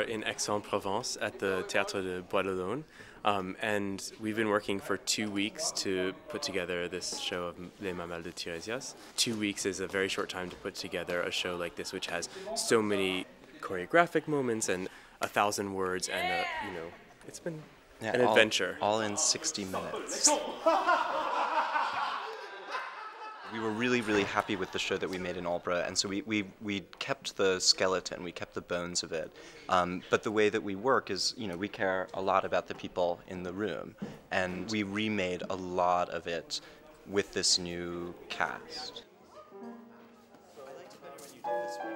in Aix-en-Provence at the Théâtre de Bois-d'Olonne. And we've been working for 2 weeks to put together this show of Les Mamelles de Tirésias. 2 weeks is a very short time to put together a show like this, which has so many choreographic moments and 1,000 words, and it's been an adventure. All in 60 minutes. We were really, really happy with the show that we made in Aldeburgh, and so we kept the skeleton, we kept the bones of it. But the way that we work is, we care a lot about the people in the room, and we remade a lot of it with this new cast. I liked it better when you did this one.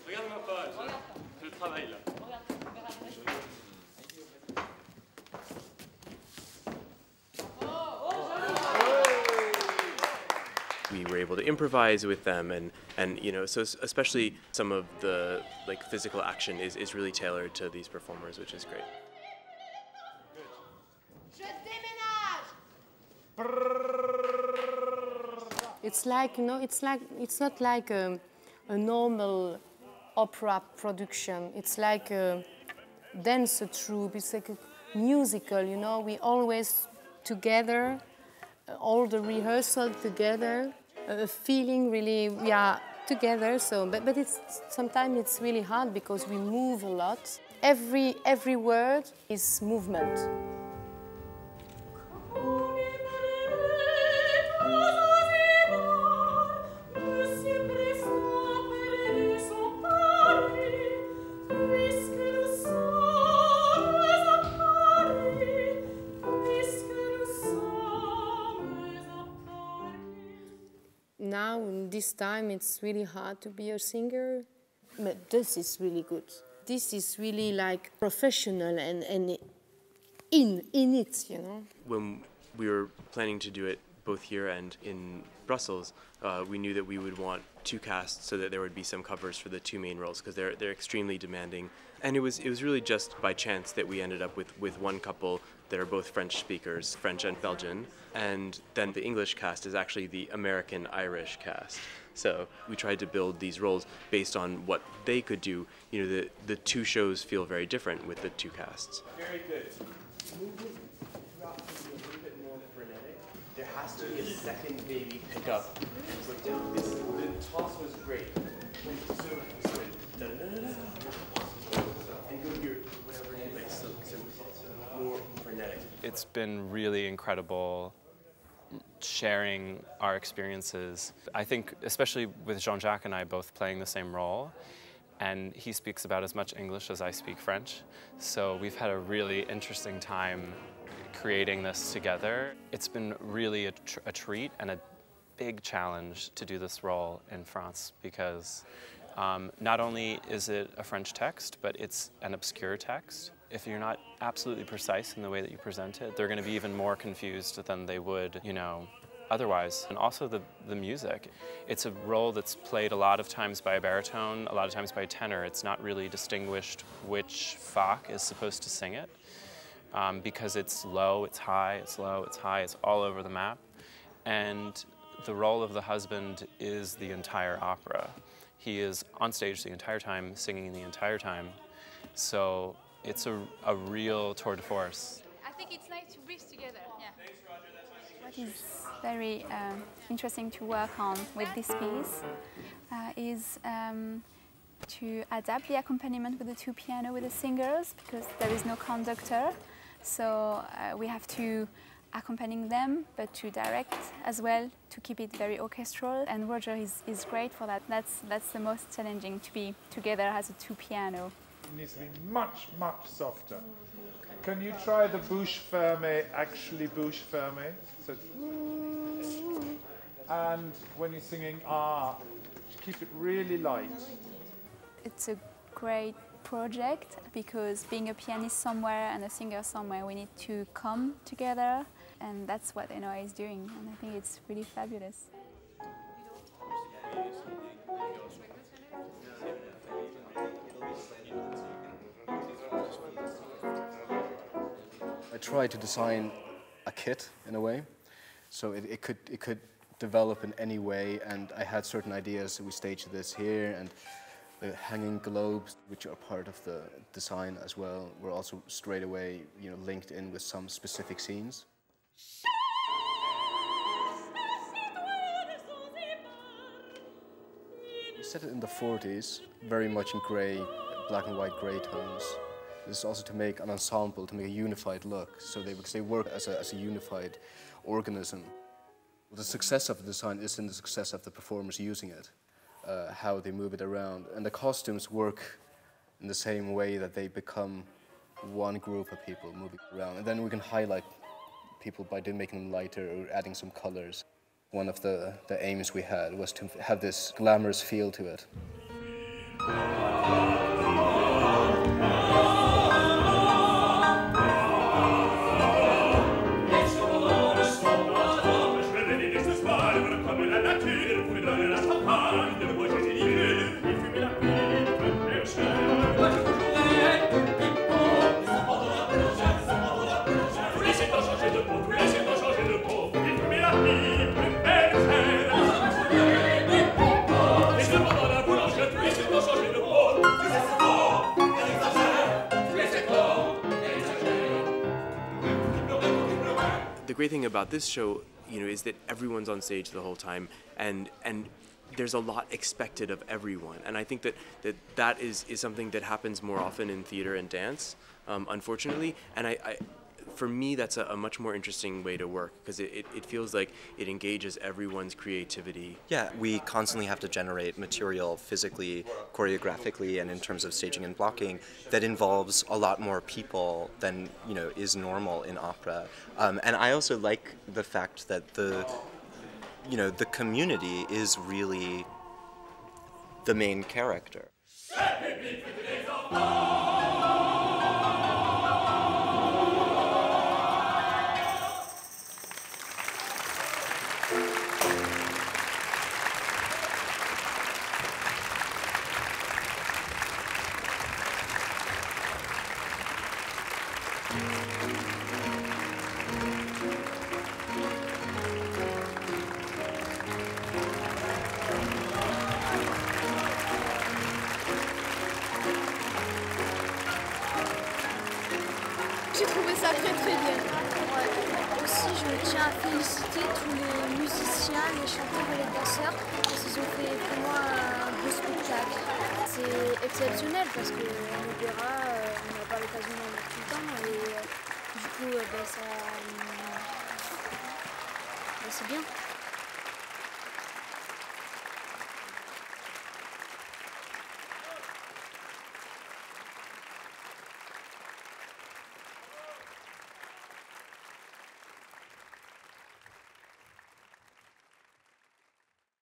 Regarde ma page, je travaille là. We were able to improvise with them, and so especially some of the physical action is really tailored to these performers, which is great. It's like, it's not like a normal opera production. It's like a dance troupe. It's like a musical. We always together, all the rehearsal together. Feeling really, together. So, but sometimes it's really hard because we move a lot. Every word is movement. Now, in this time, it's really hard to be a singer, but this is really good. This is really like professional and in it, When we were planning to do it both here and in Brussels, we knew that we would want 2 casts so that there would be some covers for the 2 main roles, because they're extremely demanding. And it was really just by chance that we ended up with one couple that are both French speakers, French and Belgian, and then the English cast is actually the American-Irish cast. So we tried to build these roles based on what they could do. The 2 shows feel very different with the 2 casts. Very good. Movement throughout can be a little bit more frenetic. There has to be a second baby pickup. The toss was great. And go here, whatever it is, more frenetic. It's been really incredible sharing our experiences. I think, especially with Jean-Jacques and I both playing the same role, and he speaks about as much English as I speak French, so we've had a really interesting time creating this together. It's been really a treat and a big challenge to do this role in France, because not only is it a French text, but it's an obscure text. If you're not absolutely precise in the way that you present it, they're going to be even more confused than they would, otherwise. And also the music. It's a role that's played a lot of times by a baritone, a lot of times by a tenor. It's not really distinguished which Fach is supposed to sing it, because it's low, it's high, it's low, it's high, it's all over the map. And the role of the husband is the entire opera. He is on stage the entire time, singing the entire time. So it's a real tour de force. I think it's nice to breathe together. Yeah. What is very interesting to work on with this piece is to adapt the accompaniment with the 2 piano with the singers, because there is no conductor. So we have to accompany them, but to direct as well, to keep it very orchestral. And Roger is great for that. That's the most challenging, to be together as a 2 piano. It needs to be much, much softer. Can you try the bouche fermée, actually bouche fermée? So and when you're singing keep it really light. It's a great project, because being a pianist somewhere and a singer somewhere, we need to come together, and that's what enoa is doing, and I think it's really fabulous. I tried to design a kit in a way, so it could develop in any way, and I had certain ideas. So we staged this here, and The hanging globes, which are part of the design as well, were also straight away, linked in with some specific scenes. We set it in the 40s, very much in grey, black and white grey tones. This is also to make an ensemble, to make a unified look, because they work as a unified organism. The success of the design is in the success of the performers using it, how they move it around. And the costumes work in the same way that they become one group of people moving around. And then we can highlight people by making them lighter or adding some colors. One of the aims we had was to have this glamorous feel to it. The great thing about this show, is that everyone's on stage the whole time, and there's a lot expected of everyone. And I think that is something that happens more often in theater and dance, unfortunately. And for me, that's a much more interesting way to work, because it feels like it engages everyone's creativity. Yeah, we constantly have to generate material physically, choreographically, and in terms of staging and blocking that involves a lot more people than is normal in opera. And I also like the fact that the community is really the main character. J'ai trouvé ça très très bien. Aussi, je tiens à féliciter tous les musiciens, les chanteurs et les danseurs parce qu'ils ont fait vraiment un beau spectacle. C'est exceptionnel parce qu'en opéra, on n'a pas l'occasion d'en mettre tout le temps et du coup, c'est bien.